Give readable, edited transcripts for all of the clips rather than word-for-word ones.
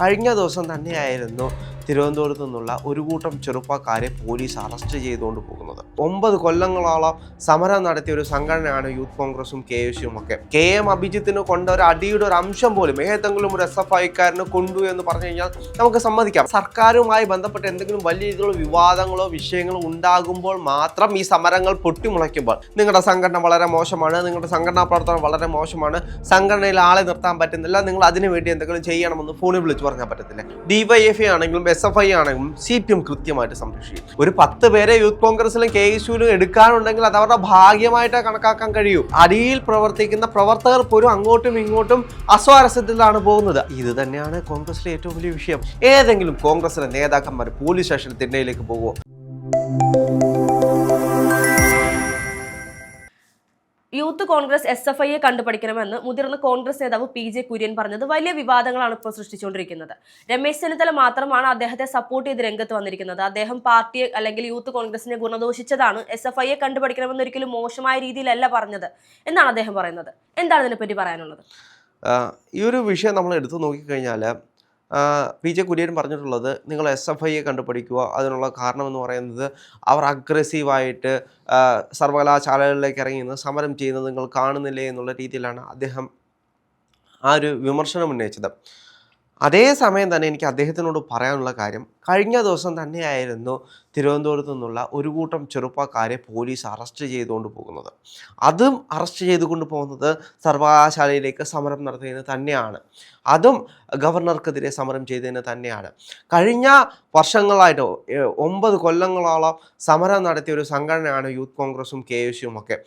കഴിഞ്ഞ ദിവസം തന്നെയായിരുന്നു തിരുവനന്തപുരത്തു നിന്നുള്ള ഒരു കൂട്ടം ചെറുപ്പക്കാരെ പോലീസ് അറസ്റ്റ് ചെയ്തുകൊണ്ട് പോകുന്നത്. 9 കൊല്ലങ്ങളോളം സമരം നടത്തിയ ഒരു സംഘടനയാണ് യൂത്ത് കോൺഗ്രസും KSUവും ഒക്കെ. KM അഭിജിത്തിന് കൊണ്ട ഒരു അടിയുടെ ഒരു അംശം പോലും ഏതെങ്കിലും ഒരു SFIക്കാരന് കൊണ്ടു എന്ന് പറഞ്ഞു കഴിഞ്ഞാൽ നമുക്ക് സമ്മതിക്കാം. സർക്കാരുമായി ബന്ധപ്പെട്ട് എന്തെങ്കിലും വലിയ രീതിയിലുള്ള വിവാദങ്ങളോ വിഷയങ്ങളോ ഉണ്ടാകുമ്പോൾ മാത്രം ഈ സമരങ്ങൾ പൊട്ടിമുളയ്ക്കുമ്പോൾ നിങ്ങളുടെ സംഘടന വളരെ മോശമാണ്, നിങ്ങളുടെ സംഘടനാ പ്രവർത്തനം വളരെ മോശമാണ്, സംഘടനയിൽ ആളെ നിർത്താൻ പറ്റുന്നില്ല, നിങ്ങൾ അതിനു വേണ്ടി എന്തെങ്കിലും ചെയ്യണമെന്ന് ഫോണിൽ വിളിച്ചു പറഞ്ഞാൽ പറ്റത്തില്ല. DYFI ആണെങ്കിലും SFI ആണെങ്കിലും CPM കൃത്യമായിട്ട് സംരക്ഷിക്കും. ഒരു 10 പേരെ യൂത്ത് കോൺഗ്രസിലും KSUവിലും എടുക്കാനുണ്ടെങ്കിൽ അത് അവരുടെ ഭാഗ്യമായിട്ട് കണക്കാക്കാൻ കഴിയൂ. അടിയിൽ പ്രവർത്തിക്കുന്ന പ്രവർത്തകർ പോലും അങ്ങോട്ടും ഇങ്ങോട്ടും അസ്വാരസ്യത്തിലാണ് പോകുന്നത്. ഇത് തന്നെയാണ് കോൺഗ്രസിലെ ഏറ്റവും വലിയ വിഷയം. ഏതെങ്കിലും കോൺഗ്രസിലെ നേതാക്കന്മാർ പോലീസ് സ്റ്റേഷനിൽ തിണ്ണയിലേക്ക് പോകുമോ? യൂത്ത് കോൺഗ്രസ് SFIയെ കണ്ടുപഠിക്കണമെന്ന് മുതിർന്ന കോൺഗ്രസ് നേതാവ് PJ കുര്യൻ പറഞ്ഞത് വലിയ വിവാദങ്ങളാണ് ഇപ്പോൾ സൃഷ്ടിച്ചുകൊണ്ടിരിക്കുന്നത്. രമേശ് ചെന്നിത്തല മാത്രമാണ് അദ്ദേഹത്തെ സപ്പോർട്ട് ചെയ്ത് രംഗത്ത് വന്നിരിക്കുന്നത്. അദ്ദേഹം പാർട്ടിയെ അല്ലെങ്കിൽ യൂത്ത് കോൺഗ്രസിനെ ഗുണദോഷിച്ചതാണ്. SFIയെ കണ്ടുപഠിക്കണമെന്ന് ഒരിക്കലും മോശമായ രീതിയിലല്ല പറഞ്ഞത് എന്നാണ് അദ്ദേഹം പറയുന്നത്. എന്താണ് ഇതിനെപ്പറ്റി പറയാനുള്ളത്? ഈ ഒരു വിഷയം നമ്മൾ എടുത്തു നോക്കിക്കഴിഞ്ഞാൽ PJ കുര്യൻ പറഞ്ഞിട്ടുള്ളത് നിങ്ങൾ SFIയെ കണ്ടുപഠിക്കുക. അതിനുള്ള കാരണം എന്ന് പറയുന്നത് അവർ അഗ്രസീവായിട്ട് സർവകലാശാലകളിലേക്ക് ഇറങ്ങി നിന്ന് സമരം ചെയ്യുന്നത് നിങ്ങൾ കാണുന്നില്ലേ എന്നുള്ള രീതിയിലാണ് അദ്ദേഹം ആ ഒരു വിമർശനം ഉന്നയിച്ചത്. അതേസമയം തന്നെ എനിക്ക് അദ്ദേഹത്തിനോട് പറയാനുള്ള കാര്യം, കഴിഞ്ഞ ദിവസം തന്നെയായിരുന്നു തിരുവനന്തപുരത്തു നിന്നുള്ള ഒരു കൂട്ടം ചെറുപ്പക്കാരെ പോലീസ് അറസ്റ്റ് ചെയ്തുകൊണ്ട് പോകുന്നത്. അതും അറസ്റ്റ് ചെയ്തുകൊണ്ട് പോകുന്നത് സർവകലാശാലയിലേക്ക് സമരം നടത്തിയതിന് തന്നെയാണ്. അതും ഗവർണർക്കെതിരെ സമരം ചെയ്തതിന് തന്നെയാണ്. കഴിഞ്ഞ വർഷങ്ങളായിട്ട് 9 കൊല്ലങ്ങളോളം സമരം നടത്തിയ ഒരു സംഘടനയാണ് യൂത്ത് കോൺഗ്രസും KSUവും ഒക്കെ.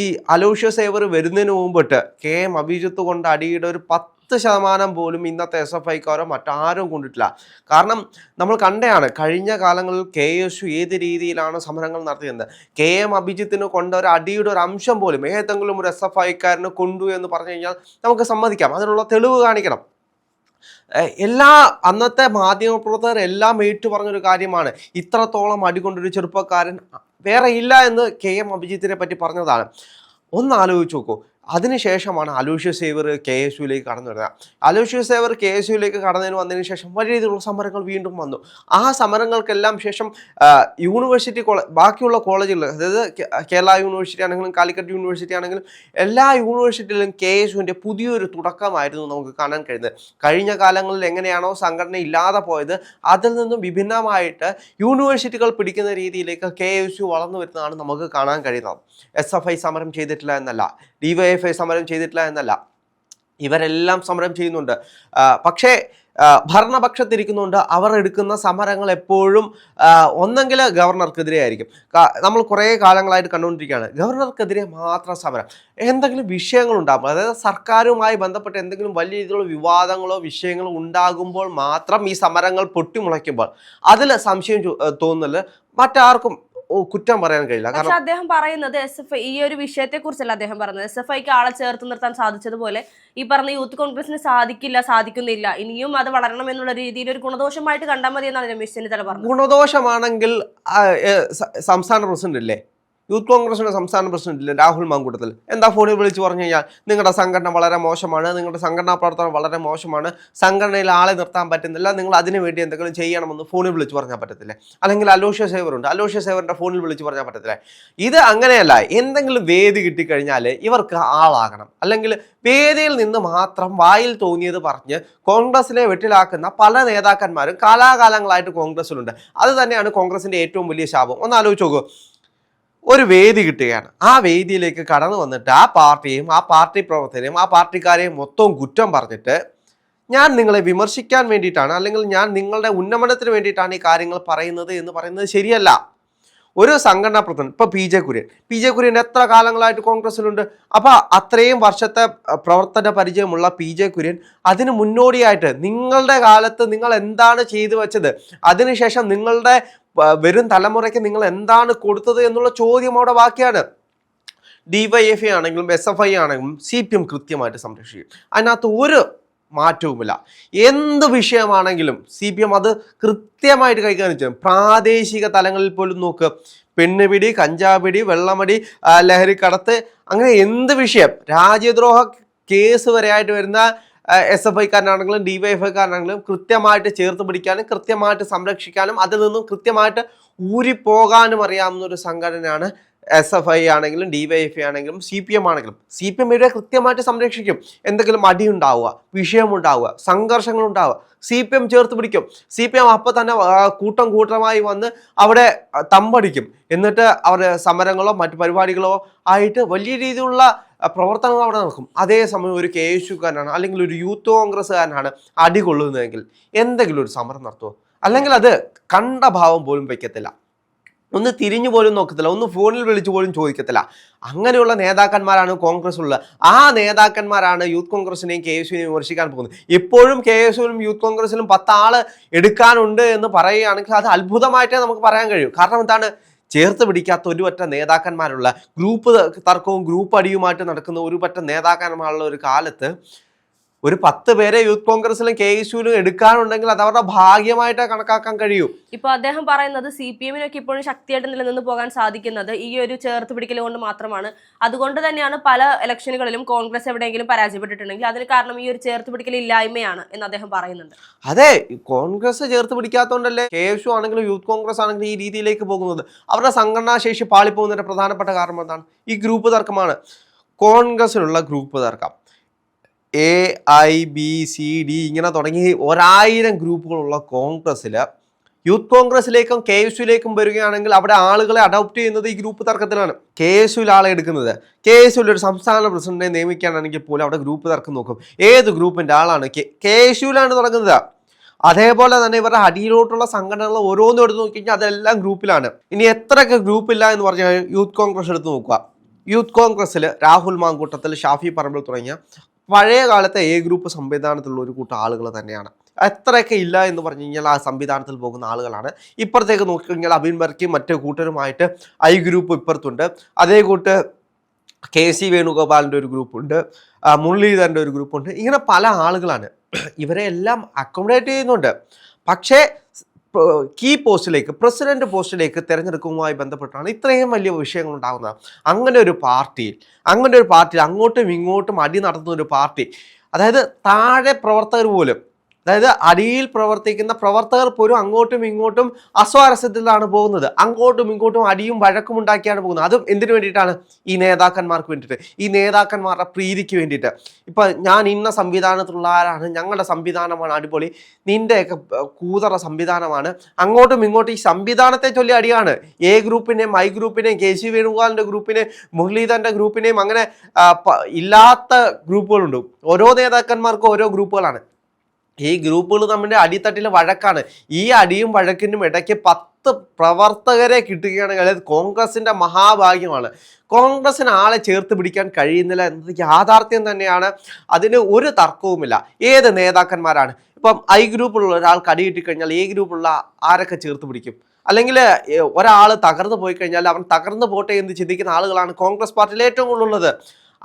ഈ അലോഷ്യസ് സേവർ വരുന്നതിന് മുമ്പിട്ട് KM അഭിജിത്ത് കൊണ്ട അടിയുടെ ഒരു 10% പോലും ഇന്നത്തെ SFIക്കാരോ മറ്റാരും കൊണ്ടിട്ടില്ല. കാരണം നമ്മൾ കണ്ടതാണ് കഴിഞ്ഞ കാലങ്ങളിൽ KSU ഏത് രീതിയിലാണ് സമരങ്ങൾ നടത്തിയത്. KM അഭിജിത്തിന് കൊണ്ട ഒരു അടിയുടെ ഒരു അംശം പോലും ഏതെങ്കിലും ഒരു SFIക്കാരന് കൊണ്ടു എന്ന് പറഞ്ഞു കഴിഞ്ഞാൽ നമുക്ക് സമ്മതിക്കാം. അതിനുള്ള തെളിവ് കാണിക്കണം. അന്നത്തെ മാധ്യമപ്രവർത്തകർ എല്ലാം ഏറ്റു പറഞ്ഞൊരു കാര്യമാണ്, ഇത്രത്തോളം അടികൊണ്ടൊരു ചെറുപ്പക്കാരൻ വേറെ ഇല്ല എന്ന് KM അഭിജിത്തിനെ പറ്റി പറഞ്ഞതാണ്. ഒന്ന് ആലോചിച്ച് നോക്കൂ. അതിനുശേഷമാണ് അലോഷ്യസ് സേവർ KSUവിലേക്ക് കടന്നു വരുന്നത്. അലോഷ്യസ് സേവർ KSUവിലേക്ക് കടന്നതിന് വന്നതിന് ശേഷം വലിയ രീതിയിലുള്ള സമരങ്ങൾ വീണ്ടും വന്നു. ആ സമരങ്ങൾക്കെല്ലാം ശേഷം യൂണിവേഴ്സിറ്റി ബാക്കിയുള്ള കോളേജുകൾ, അതായത് കേരള യൂണിവേഴ്സിറ്റി ആണെങ്കിലും കാലിക്കറ്റ് യൂണിവേഴ്സിറ്റി ആണെങ്കിലും എല്ലാ യൂണിവേഴ്സിറ്റിയിലും KSUവിൻ്റെ പുതിയൊരു തുടക്കമായിരുന്നു നമുക്ക് കാണാൻ കഴിയുന്നത്. കഴിഞ്ഞ കാലങ്ങളിൽ എങ്ങനെയാണോ സംഘടന ഇല്ലാതെ പോയത് അതിൽ നിന്നും വിഭിന്നമായിട്ട് യൂണിവേഴ്സിറ്റികൾ പിടിക്കുന്ന രീതിയിലേക്ക് KSU വളർന്നു വരുന്നതാണ് നമുക്ക് കാണാൻ കഴിയുന്നത്. SFI സമരം ചെയ്തിട്ടില്ല എന്നല്ല, DYFI സമരം ചെയ്തിട്ടില്ല എന്നല്ല, ഇവരെല്ലാം സമരം ചെയ്യുന്നുണ്ട്. പക്ഷേ ഭരണപക്ഷത്തിരിക്കുന്നുണ്ട്. അവർ എടുക്കുന്ന സമരങ്ങൾ എപ്പോഴും ഒന്നെങ്കിൽ ഗവർണർക്കെതിരെ ആയിരിക്കും. നമ്മൾ കുറേ കാലങ്ങളായിട്ട് കണ്ടുകൊണ്ടിരിക്കുകയാണ് ഗവർണർക്കെതിരെ മാത്രം സമരം. എന്തെങ്കിലും വിഷയങ്ങളുണ്ടാകുമ്പോൾ, അതായത് സർക്കാരുമായി ബന്ധപ്പെട്ട് എന്തെങ്കിലും വലിയ രീതിയിലുള്ള വിവാദങ്ങളോ വിഷയങ്ങളോ ഉണ്ടാകുമ്പോൾ മാത്രം ഈ സമരങ്ങൾ പൊട്ടിമുളയ്ക്കുമ്പോൾ അതിൽ സംശയം തോന്നുന്നില്ല, മറ്റാർക്കും കുറ്റം പറയാൻ കഴിയില്ല. കാരണം അദ്ദേഹം പറയുന്നത് SFI ഈ ഒരു വിഷയത്തെ കുറിച്ചല്ല അദ്ദേഹം പറഞ്ഞത്. SFIക്ക് ആളെ ചേർത്ത് നിർത്താൻ സാധിച്ചതുപോലെ ഈ പറഞ്ഞ യൂത്ത് കോൺഗ്രസിന് സാധിക്കുന്നില്ല, ഇനിയും അത് വളരണം എന്നുള്ള രീതിയിൽ ഒരു ഗുണദോഷമായിട്ട് കണ്ടാൽ മതി എന്നാണ് രമേശ് ചെന്നിത്തല പറഞ്ഞത്. ഗുണദോഷമാണെങ്കിൽ സംസ്ഥാന പ്രസിഡന്റ് ഇല്ലേ, യൂത്ത് കോൺഗ്രസിന്റെ സംസ്ഥാന പ്രസിഡന്റ് രാഹുൽ മാങ്കൂട്ടത്തിൽ എന്താ ഫോണിൽ വിളിച്ച് പറഞ്ഞു കഴിഞ്ഞാൽ നിങ്ങളുടെ സംഘടന വളരെ മോശമാണ്, നിങ്ങളുടെ സംഘടനാ പ്രവർത്തനം വളരെ മോശമാണ്, സംഘടനയിൽ ആളെ നിർത്താൻ പറ്റുന്നില്ല, നിങ്ങൾ അതിനു വേണ്ടി എന്തെങ്കിലും ചെയ്യണമെന്ന് ഫോണിൽ വിളിച്ച് പറഞ്ഞാൽ പറ്റത്തില്ല. അല്ലെങ്കിൽ അലോഷ്യസ് സേവറുണ്ട്, അലോഷ്യസ് സേവറിന്റെ ഫോണിൽ വിളിച്ച് പറഞ്ഞാൽ പറ്റത്തില്ല. ഇത് അങ്ങനെയല്ല. എന്തെങ്കിലും വേദി കിട്ടിക്കഴിഞ്ഞാൽ ഇവർക്ക് ആളാകണം. അല്ലെങ്കിൽ വേദിയിൽ നിന്ന് മാത്രം വായിൽ തോന്നിയത് പറഞ്ഞ് കോൺഗ്രസിനെ വെട്ടിലാക്കുന്ന പല നേതാക്കന്മാരും കാലാകാലങ്ങളായിട്ട് കോൺഗ്രസിലുണ്ട്. അത് തന്നെയാണ് കോൺഗ്രസിന്റെ ഏറ്റവും വലിയ ശാപം. ഒന്ന് ആലോചിച്ച് നോക്കൂ. ഒരു വേദി കിട്ടുകയാണ്, ആ വേദിയിലേക്ക് കടന്നു വന്നിട്ട് ആ പാർട്ടിയും ആ പാർട്ടി പ്രവർത്തകരെയും ആ പാർട്ടിക്കാരെയും മൊത്തം കുറ്റം പറഞ്ഞിട്ട് ഞാൻ നിങ്ങളെ വിമർശിക്കാൻ വേണ്ടിയിട്ടാണ്, അല്ലെങ്കിൽ ഞാൻ നിങ്ങളുടെ ഉന്നമനത്തിന് വേണ്ടിയിട്ടാണ് ഈ കാര്യങ്ങൾ പറയുന്നത് എന്ന് പറയുന്നത് ശരിയല്ല. ഒരു സംഘടനാ പ്രവർത്തനം, ഇപ്പോൾ PJ കുര്യൻ എത്ര കാലങ്ങളായിട്ട് കോൺഗ്രസിലുണ്ട്. അപ്പോൾ അത്രയും വർഷത്തെ പ്രവർത്തന പരിചയമുള്ള PJ കുര്യൻ അതിന് മുന്നോടിയായിട്ട് നിങ്ങളുടെ കാലത്ത് നിങ്ങൾ എന്താണ് ചെയ്തു വെച്ചത്, അതിനുശേഷം നിങ്ങളുടെ വരും തലമുറയ്ക്ക് നിങ്ങൾ എന്താണ് കൊടുത്തത് എന്നുള്ള ചോദ്യം അവിടെ ബാക്കിയാണ്. DYFI ആണെങ്കിലും SFI ആണെങ്കിലും CPM കൃത്യമായിട്ട് സംരക്ഷിക്കും. അതിനകത്ത് ഒരു മാറ്റവുമില്ല. എന്ത് വിഷയമാണെങ്കിലും CPM അത് കൃത്യമായിട്ട് കൈകാര്യം ചെയ്യും. പ്രാദേശിക തലങ്ങളിൽ പോലും നോക്ക്, പെണ്ണുപിടി, കഞ്ചാപിടി, വെള്ളമടി, ലഹരിക്കടത്ത്, അങ്ങനെ എന്ത് വിഷയം, രാജ്യദ്രോഹ കേസ് വരെയായിട്ട് വരുന്ന SFIക്കാരനാണെങ്കിലും DYFIക്കാരനാണെങ്കിലും കൃത്യമായിട്ട് ചേർത്ത് പിടിക്കാനും കൃത്യമായിട്ട് സംരക്ഷിക്കാനും അതിൽ നിന്നും കൃത്യമായിട്ട് ഊരിപ്പോകാനും അറിയാവുന്ന ഒരു സംഘടനയാണ് SFI ആണെങ്കിലും DYFI ആണെങ്കിലും CPM ആണെങ്കിലും. CPM ഇവരെ കൃത്യമായിട്ട് സംരക്ഷിക്കും. എന്തെങ്കിലും അടിയുണ്ടാവുക, വിഷയമുണ്ടാവുക, സംഘർഷങ്ങൾ ഉണ്ടാവുക, CPM ചേർത്ത് പിടിക്കും. CPM അപ്പം തന്നെ കൂട്ടമായി വന്ന് അവിടെ തമ്പടിക്കും. എന്നിട്ട് അവർ സമരങ്ങളോ മറ്റു പരിപാടികളോ ആയിട്ട് വലിയ രീതിയിലുള്ള പ്രവർത്തനങ്ങൾ അവിടെ നടക്കും. അതേസമയം ഒരു KSUക്കാരനാണ് അല്ലെങ്കിൽ ഒരു യൂത്ത് കോൺഗ്രസ്സുകാരനാണ് അടികൊള്ളുന്നതെങ്കിൽ എന്തെങ്കിലും ഒരു സമരം നടത്തുമോ? അല്ലെങ്കിൽ അത് കണ്ട ഭാവം പോലും വയ്ക്കത്തില്ല, ഒന്ന് തിരിഞ്ഞു പോലും നോക്കത്തില്ല, ഒന്ന് ഫോണിൽ വിളിച്ചു പോലും ചോദിക്കത്തില്ല. അങ്ങനെയുള്ള നേതാക്കന്മാരാണ് കോൺഗ്രസ് ഉള്ളത്. ആ നേതാക്കന്മാരാണ് യൂത്ത് കോൺഗ്രസിനെയും KSUവിനെയും വിമർശിക്കാൻ പോകുന്നത്. ഇപ്പോഴും KSUവിലും യൂത്ത് കോൺഗ്രസിലും 10 ആള് എടുക്കാനുണ്ട് എന്ന് പറയുകയാണെങ്കിൽ അത് അത്ഭുതമായിട്ടേ നമുക്ക് പറയാൻ കഴിയും. കാരണം എന്താണ്? ചേർത്ത് പിടിക്കാത്ത ഒരുപറ്റ നേതാക്കന്മാരുള്ള, ഗ്രൂപ്പ് തർക്കവും ഗ്രൂപ്പ് അടിയുമായിട്ട് നടക്കുന്ന ഒരുപറ്റ നേതാക്കന്മാരുള്ള ഒരു കാലത്ത് ഒരു 10 പേരെ യൂത്ത് കോൺഗ്രസിലും KSUവിലും എടുക്കാനുണ്ടെങ്കിൽ അത് അവരുടെ ഭാഗ്യമായിട്ടേ കണക്കാക്കാൻ കഴിയൂ. ഇപ്പൊ അദ്ദേഹം പറയുന്നത് CPM-നൊക്കെ ഇപ്പോഴും ശക്തിയായിട്ട് നിലനിന്ന് പോകാൻ സാധിക്കുന്നത് ഈ ഒരു ചേർത്ത് പിടിക്കൽ കൊണ്ട് മാത്രമാണ്. അതുകൊണ്ട് തന്നെയാണ് പല ഇലക്ഷനുകളിലും കോൺഗ്രസ് എവിടെയെങ്കിലും പരാജയപ്പെട്ടിട്ടുണ്ടെങ്കിൽ അതിന് കാരണം ഈ ഒരു ചേർത്ത് പിടിക്കൽ ഇല്ലായ്മയാണ് എന്ന് അദ്ദേഹം പറയുന്നുണ്ട്. അതെ, കോൺഗ്രസ് ചേർത്ത് പിടിക്കാത്തതുകൊണ്ടല്ലേ KSU ആണെങ്കിലും യൂത്ത് കോൺഗ്രസ് ആണെങ്കിലും ഈ രീതിയിലേക്ക് പോകുന്നത്. അവരുടെ സംഘടനാ ശേഷി പാളിപ്പോകുന്നതിന്റെ പ്രധാനപ്പെട്ട കാരണം എന്താണ്? ഈ ഗ്രൂപ്പ് തർക്കമാണ്. കോൺഗ്രസിലുള്ള ഗ്രൂപ്പ് തർക്കം AIBCD ഇങ്ങനെ തുടങ്ങി 1000 ഗ്രൂപ്പുകളുള്ള കോൺഗ്രസ്സിൽ യൂത്ത് കോൺഗ്രസിലേക്കും KSUവിലേക്കും വരികയാണെങ്കിൽ അവിടെ ആളുകളെ അഡോപ്റ്റ് ചെയ്യുന്നത് ഈ ഗ്രൂപ്പ് തർക്കത്തിലാണ്. KSUവിൽ ആളെ എടുക്കുന്നത്, KSUവിൽ ഒരു സംസ്ഥാന പ്രസിഡന്റിനെ നിയമിക്കാനാണെങ്കിൽ പോലും അവിടെ ഗ്രൂപ്പ് തർക്കം നോക്കും. ഏത് ഗ്രൂപ്പിന്റെ ആളാണ്? KSUവിലാണ് തുടങ്ങുന്നത്. അതേപോലെ തന്നെ ഇവരുടെ അടിയിലോട്ടുള്ള സംഘടനകൾ ഓരോന്നും എടുത്ത് നോക്കിക്കഴിഞ്ഞാൽ അതെല്ലാം ഗ്രൂപ്പിലാണ്. ഇനി എത്രയൊക്കെ ഗ്രൂപ്പില്ല എന്ന് പറഞ്ഞാൽ യൂത്ത് കോൺഗ്രസ് എടുത്ത് നോക്കുക. യൂത്ത് കോൺഗ്രസ്സിൽ രാഹുൽ മാങ്കൂട്ടത്തിൽ, ഷാഫി പറമ്പിൽ തുടങ്ങിയ പഴയ കാലത്തെ A ഗ്രൂപ്പ് സംവിധാനത്തിലുള്ള ഒരു കൂട്ടം ആളുകൾ തന്നെയാണ്. എത്രയൊക്കെ ഇല്ല എന്ന് പറഞ്ഞു കഴിഞ്ഞാൽ ആ സംവിധാനത്തിൽ പോകുന്ന ആളുകളാണ്. ഇപ്പുറത്തേക്ക് നോക്കിക്കഴിഞ്ഞാൽ അബിൻ വർക്കിയും മറ്റു കൂട്ടരുമായിട്ട് I ഗ്രൂപ്പ് ഇപ്പുറത്തുണ്ട്. അതേ കൂട്ട് KC വേണുഗോപാലിൻ്റെ ഒരു ഗ്രൂപ്പുണ്ട്, മുരളീധരൻ്റെ ഒരു ഗ്രൂപ്പുണ്ട്. ഇങ്ങനെ പല ആളുകളാണ്. ഇവരെ എല്ലാം അക്കോമഡേറ്റ് ചെയ്യുന്നുണ്ട്. പക്ഷേ കീ പോസ്റ്റിലേക്ക്, പ്രസിഡന്റ് പോസ്റ്റിലേക്ക് തിരഞ്ഞെടുപ്പുമായി ബന്ധപ്പെട്ടാണ് ഇത്രയും വലിയ വിഷയങ്ങൾ ഉണ്ടാകുന്നത്. അങ്ങനെ ഒരു പാർട്ടിയിൽ അങ്ങോട്ടും ഇങ്ങോട്ടും അടി നടത്തുന്ന ഒരു പാർട്ടി, അതായത് താഴെ പ്രവർത്തകർ പോലും, അതായത് അടിയിൽ പ്രവർത്തിക്കുന്ന പ്രവർത്തകർ പോലും അങ്ങോട്ടും ഇങ്ങോട്ടും അസ്വാരസ്യത്തിലാണ് പോകുന്നത്. അങ്ങോട്ടും ഇങ്ങോട്ടും അടിയും വഴക്കും ഉണ്ടാക്കിയാണ് പോകുന്നത്. അതും എന്തിനു വേണ്ടിയിട്ടാണ്? ഈ നേതാക്കന്മാർക്ക് വേണ്ടിയിട്ട്, ഈ നേതാക്കന്മാരുടെ പ്രീതിക്ക് വേണ്ടിയിട്ട്. ഇപ്പം ഞാൻ ഇന്ന സംവിധാനത്തിലുള്ള ആരാണ്, ഞങ്ങളുടെ സംവിധാനമാണ് അടിപൊളി, നിൻ്റെയൊക്കെ കൂതറ സംവിധാനമാണ്, അങ്ങോട്ടും ഇങ്ങോട്ടും ഈ സംവിധാനത്തെ ചൊല്ലി അടിയാണ്. A ഗ്രൂപ്പിനെയും I ഗ്രൂപ്പിനെയും KC വേണുഗോപാലിൻ്റെ ഗ്രൂപ്പിനെയും മുരളീധരൻ്റെ ഗ്രൂപ്പിനെയും അങ്ങനെ ഇല്ലാത്ത ഗ്രൂപ്പുകളുണ്ട്. ഓരോ നേതാക്കന്മാർക്കും ഓരോ ഗ്രൂപ്പുകളാണ്. ഈ ഗ്രൂപ്പുകൾ തമ്മിൽ അടിത്തട്ടിലെ വഴക്കാണ്. ഈ അടിയും വഴക്കിനും ഇടയ്ക്ക് 10 പ്രവർത്തകരെ കിട്ടുകയാണെങ്കിൽ അത് കോൺഗ്രസിന്റെ മഹാഭാഗ്യമാണ്. കോൺഗ്രസിന് ആളെ ചേർത്ത് പിടിക്കാൻ കഴിയുന്നില്ല എന്നത് യാഥാർത്ഥ്യം തന്നെയാണ്. അതിന് ഒരു തർക്കവുമില്ല. ഏത് നേതാക്കന്മാരാണ്? ഇപ്പം I ഗ്രൂപ്പിലുള്ള ഒരാൾ കടികിട്ടി കഴിഞ്ഞാൽ A ഗ്രൂപ്പുള്ള ആരൊക്കെ ചേർത്ത് പിടിക്കും? അല്ലെങ്കിൽ ഒരാൾ തകർന്നു പോയി കഴിഞ്ഞാൽ അവൻ തകർന്നു പോട്ടെ എന്ന് ചിന്തിക്കുന്ന ആളുകളാണ് കോൺഗ്രസ് പാർട്ടിയിൽ ഏറ്റവും കൂടുതലുള്ളത്.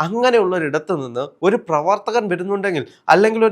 അങ്ങനെയുള്ളൊരിടത്ത് നിന്ന് ഒരു പ്രവർത്തകൻ വരുന്നുണ്ടെങ്കിൽ, അല്ലെങ്കിൽ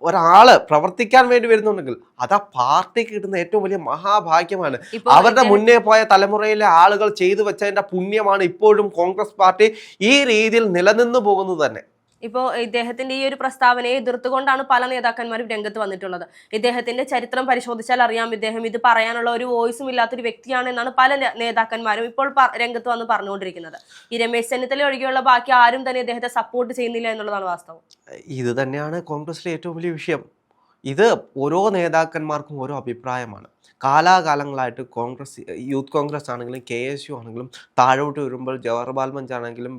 ഒരാള് പ്രവർത്തിക്കാൻ വേണ്ടി വരുന്നുണ്ടെങ്കിൽ അത് ആ പാർട്ടിക്ക് കിട്ടുന്ന ഏറ്റവും വലിയ മഹാഭാഗ്യമാണ്. അവരുടെ മുന്നേ പോയ തലമുറയിലെ ആളുകൾ ചെയ്തു വെച്ചതിന്റെ പുണ്യമാണ് ഇപ്പോഴും കോൺഗ്രസ് പാർട്ടി ഈ രീതിയിൽ നിലനിന്നു പോകുന്നത് തന്നെ. ഇപ്പോൾ ഇദ്ദേഹത്തിന്റെ ഈ ഒരു പ്രസ്താവനയെ എതിർത്തുകൊണ്ടാണ് പല നേതാക്കന്മാരും രംഗത്ത് വന്നിട്ടുള്ളത്. ഇദ്ദേഹത്തിന്റെ ചരിത്രം പരിശോധിച്ചാൽ അറിയാം, ഇദ്ദേഹം ഇത് പറയാനുള്ള ഒരു വോയിസും ഇല്ലാത്തൊരു വ്യക്തിയാണ് എന്നാണ് പല നേതാക്കന്മാരും ഇപ്പോൾ രംഗത്ത് വന്ന് പറഞ്ഞുകൊണ്ടിരിക്കുന്നത്. ഈ രമേശ് ചെന്നിത്തല ഒഴികെയുള്ള ബാക്കി ആരും തന്നെ ഇദ്ദേഹത്തെ സപ്പോർട്ട് ചെയ്യുന്നില്ല എന്നുള്ളതാണ് വാസ്തവം. ഇത് തന്നെയാണ് കോൺഗ്രസിലെ ഏറ്റവും വലിയ വിഷയം. ഇത് ഓരോ നേതാക്കന്മാർക്കും ഓരോ അഭിപ്രായമാണ്. കാലാകാലങ്ങളായിട്ട് കോൺഗ്രസ്, യൂത്ത് കോൺഗ്രസ് ആണെങ്കിലും KSU ആണെങ്കിലും, താഴോട്ട് വരുമ്പോൾ ജവഹർലാൽ മഞ്ച് ആണെങ്കിലും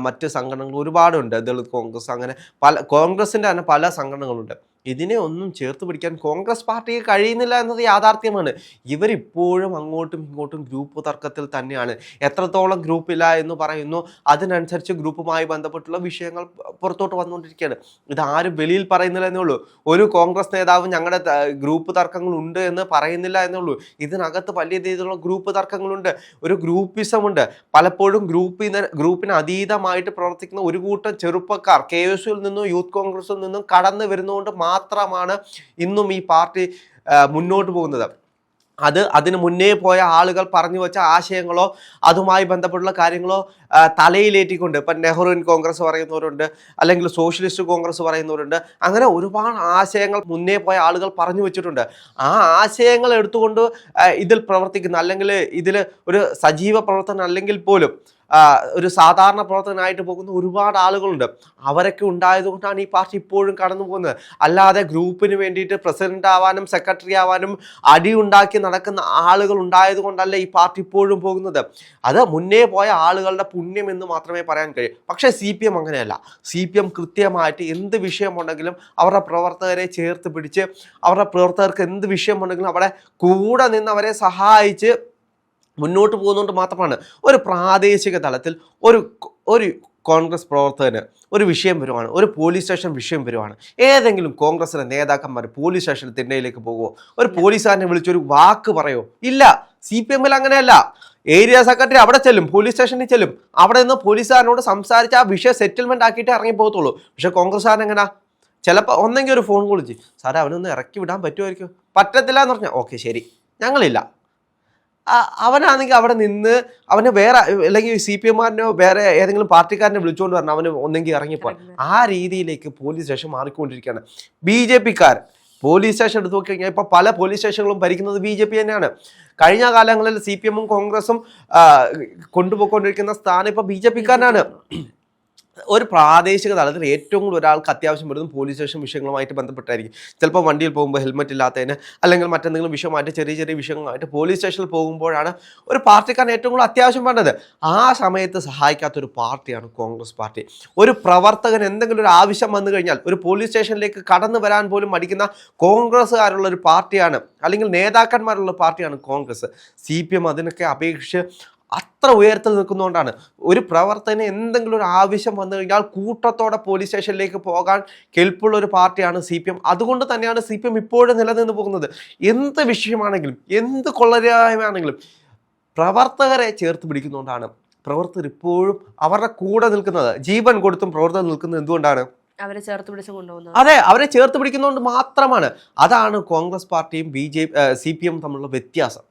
മറ്റ് സംഘടനകൾ ഒരുപാടുണ്ട്, ദളിത് കോൺഗ്രസ്, അങ്ങനെ പല കോൺഗ്രസിൻ്റെ തന്നെ പല സംഘടനകളുണ്ട്. ഇതിനെ ഒന്നും ചേർത്ത് പിടിക്കാൻ കോൺഗ്രസ് പാർട്ടിക്ക് കഴിയുന്നില്ല എന്നത് യാഥാർത്ഥ്യമാണ്. ഇവരിപ്പോഴും അങ്ങോട്ടും ഇങ്ങോട്ടും ഗ്രൂപ്പ് തർക്കത്തിൽ തന്നെയാണ്. എത്രത്തോളം ഗ്രൂപ്പില്ല എന്ന് പറയുന്നു, അതിനനുസരിച്ച് ഗ്രൂപ്പുമായി ബന്ധപ്പെട്ടുള്ള വിഷയങ്ങൾ പുറത്തോട്ട് വന്നുകൊണ്ടിരിക്കുകയാണ്. ഇതാരും വെളിയിൽ പറയുന്നില്ല എന്നേ ഉള്ളൂ. ഒരു കോൺഗ്രസ് നേതാവ് ഞങ്ങളുടെ ഗ്രൂപ്പ് തർക്കങ്ങൾ ഉണ്ട് എന്ന് പറയുന്നില്ല എന്നേ ഉള്ളൂ. ഇതിനകത്ത് വലിയ രീതിയിലുള്ള ഗ്രൂപ്പ് തർക്കങ്ങളുണ്ട്, ഒരു ഗ്രൂപ്പിസമുണ്ട്. പലപ്പോഴും ഗ്രൂപ്പിന് അതീതമായിട്ട് പ്രവർത്തിക്കുന്ന ഒരു കൂട്ടം ചെറുപ്പക്കാർ KSUവിൽ നിന്നും യൂത്ത് കോൺഗ്രസിൽ നിന്നും കടന്നു വരുന്നതുകൊണ്ട് മാത്രമാണ് ഇന്നും ഈ പാർട്ടി മുന്നോട്ട് പോകുന്നത്. അതിന് മുന്നേ പോയ ആളുകൾ പറഞ്ഞു വെച്ച ആശയങ്ങളോ അതുമായി ബന്ധപ്പെട്ടുള്ള കാര്യങ്ങളോ തലയിലേറ്റിക്കൊണ്ട് ഇപ്പം നെഹ്റുവിൻ കോൺഗ്രസ് പറയുന്നവരുണ്ട്, അല്ലെങ്കിൽ സോഷ്യലിസ്റ്റ് കോൺഗ്രസ് പറയുന്നവരുണ്ട്. അങ്ങനെ ഒരുപാട് ആശയങ്ങൾ മുന്നേ പോയ ആളുകൾ പറഞ്ഞു വെച്ചിട്ടുണ്ട്. ആ ആശയങ്ങൾ എടുത്തുകൊണ്ട് ഇതിൽ പ്രവർത്തിക്കുന്ന, അല്ലെങ്കിൽ ഇതിൽ ഒരു സജീവ പ്രവർത്തനം അല്ലെങ്കിൽ പോലും ഒരു സാധാരണ പ്രവർത്തനമായിട്ട് പോകുന്ന ഒരുപാട് ആളുകളുണ്ട്. അവരൊക്കെ ഉണ്ടായതുകൊണ്ടാണ് ഈ പാർട്ടി ഇപ്പോഴും കടന്നു പോകുന്നത്. അല്ലാതെ ഗ്രൂപ്പിന് വേണ്ടിയിട്ട് പ്രസിഡന്റ് ആവാനും സെക്രട്ടറി ആവാനും അടിയുണ്ടാക്കി നടക്കുന്ന ആളുകൾ ഉണ്ടായത് കൊണ്ടല്ല ഈ പാർട്ടി ഇപ്പോഴും പോകുന്നത്. അത് മുന്നേ പോയ ആളുകളുടെ പുണ്യം എന്ന് മാത്രമേ പറയാൻ കഴിയൂ. പക്ഷേ CPM അങ്ങനെയല്ല. CPM കൃത്യമായിട്ട് എന്ത് വിഷയമുണ്ടെങ്കിലും അവരുടെ പ്രവർത്തകരെ ചേർത്ത് പിടിച്ച്, അവരുടെ പ്രവർത്തകർക്ക് എന്ത് വിഷയമുണ്ടെങ്കിലും അവിടെ കൂടെ നിന്ന് അവരെ സഹായിച്ച് മുന്നോട്ട് പോകുന്നതുകൊണ്ട് മാത്രമാണ്. ഒരു പ്രാദേശിക തലത്തിൽ ഒരു കോൺഗ്രസ് പ്രവർത്തകന് ഒരു വിഷയം വരുവാണ്, ഒരു പോലീസ് സ്റ്റേഷൻ വിഷയം വരുവാണ്, ഏതെങ്കിലും കോൺഗ്രസിലെ നേതാക്കന്മാർ പോലീസ് സ്റ്റേഷനിൽ തിണ്ണയിലേക്ക് പോകുമോ? ഒരു പോലീസുകാരനെ വിളിച്ചൊരു വാക്ക് പറയോ? ഇല്ല. CPM അങ്ങനെയല്ല. ഏരിയ സെക്രട്ടറി അവിടെ ചെല്ലും, പോലീസ് സ്റ്റേഷനിൽ ചെല്ലും, അവിടെ നിന്ന് പോലീസുകാരനോട് സംസാരിച്ച് ആ വിഷയം സെറ്റിൽമെന്റ് ആക്കിയിട്ട് ഇറങ്ങി പോകത്തുള്ളൂ. പക്ഷെ കോൺഗ്രസ്സുകാരൻ എങ്ങനെ? ചിലപ്പോൾ ഒന്നെങ്കിൽ ഒരു ഫോൺ വിളിച്ച്, സാറേ അവനൊന്ന് ഇറക്കി വിടാൻ പറ്റുമായിരിക്കും, പറ്റത്തില്ല എന്ന് പറഞ്ഞാൽ ഓക്കെ ശരി, ഞങ്ങളില്ല. അവനാണെങ്കിൽ അവിടെ നിന്ന് അവന് വേറെ, അല്ലെങ്കിൽ CPMമാരനോ വേറെ ഏതെങ്കിലും പാർട്ടിക്കാരനെ വിളിച്ചുകൊണ്ട് വരണം അവന് ഒന്നെങ്കിൽ ഇറങ്ങിപ്പോകാൻ. ആ രീതിയിലേക്ക് പോലീസ് സ്റ്റേഷൻ മാറിക്കൊണ്ടിരിക്കുകയാണ്. BJPക്കാർ പോലീസ് സ്റ്റേഷൻ എടുത്ത് നോക്കി കഴിഞ്ഞാൽ ഇപ്പോൾ പല പോലീസ് സ്റ്റേഷനുകളും ഭരിക്കുന്നത് BJP തന്നെയാണ്. കഴിഞ്ഞ കാലങ്ങളിൽ CPMും കോൺഗ്രസും കൊണ്ടുപോയിക്കൊണ്ടിരിക്കുന്ന സ്ഥാനം ഇപ്പോൾ BJPക്കാരനാണ്. ഒരു പ്രാദേശിക തലത്തിൽ ഏറ്റവും കൂടുതൽ ഒരാൾക്ക് അത്യാവശ്യം വരുന്നതും പോലീസ് സ്റ്റേഷൻ വിഷയങ്ങളുമായിട്ട് ബന്ധപ്പെട്ടായിരിക്കും. ചിലപ്പോൾ വണ്ടിയിൽ പോകുമ്പോൾ ഹെൽമെറ്റ് ഇല്ലാത്തതിന്, അല്ലെങ്കിൽ മറ്റെന്തെങ്കിലും വിഷയമായിട്ട് ചെറിയ ചെറിയ വിഷയങ്ങളായിട്ട് പോലീസ് സ്റ്റേഷനിൽ പോകുമ്പോഴാണ് ഒരു പാർട്ടിക്കാരൻ ഏറ്റവും കൂടുതൽ അത്യാവശ്യം വേണ്ടത്. ആ സമയത്ത് സഹായിക്കാത്തൊരു പാർട്ടിയാണ് കോൺഗ്രസ് പാർട്ടി. ഒരു പ്രവർത്തകൻ എന്തെങ്കിലും ഒരു ആവശ്യം വന്നു കഴിഞ്ഞാൽ ഒരു പോലീസ് സ്റ്റേഷനിലേക്ക് കടന്നു വരാൻ പോലും മടിക്കുന്ന കോൺഗ്രസ്സുകാരുള്ള ഒരു പാർട്ടിയാണ്, അല്ലെങ്കിൽ നേതാക്കന്മാരുള്ള പാർട്ടിയാണ് കോൺഗ്രസ്. CPM അതിനൊക്കെ അപേക്ഷിച്ച് അത്ര ഉയരത്തിൽ നിൽക്കുന്നതുകൊണ്ടാണ് ഒരു പ്രവർത്തനം എന്തെങ്കിലും ഒരു ആവശ്യം വന്നു കഴിഞ്ഞാൽ കൂട്ടത്തോടെ പോലീസ് സ്റ്റേഷനിലേക്ക് പോകാൻ കെൽപ്പുള്ള ഒരു പാർട്ടിയാണ് CPM. അതുകൊണ്ട് തന്നെയാണ് CPM ഇപ്പോഴും നിലനിന്ന് പോകുന്നത്. എന്ത് വിഷയമാണെങ്കിലും, എന്ത് കൊള്ളരായ്മയാണെങ്കിലും പ്രവർത്തകരെ ചേർത്ത് പിടിക്കുന്നതുകൊണ്ടാണ് പ്രവർത്തകർ ഇപ്പോഴും അവരുടെ കൂടെ നിൽക്കുന്നത്. ജീവൻ കൊടുത്തും പ്രവർത്തകർ നിൽക്കുന്നത് എന്തുകൊണ്ടാണ്? അവരെ ചേർത്ത് പിടിച്ച് കൊണ്ടുപോകുന്നത്. അതെ, അവരെ ചേർത്ത് പിടിക്കുന്നതുകൊണ്ട് മാത്രമാണ്. അതാണ് കോൺഗ്രസ് പാർട്ടിയും CPM തമ്മിലുള്ള വ്യത്യാസം.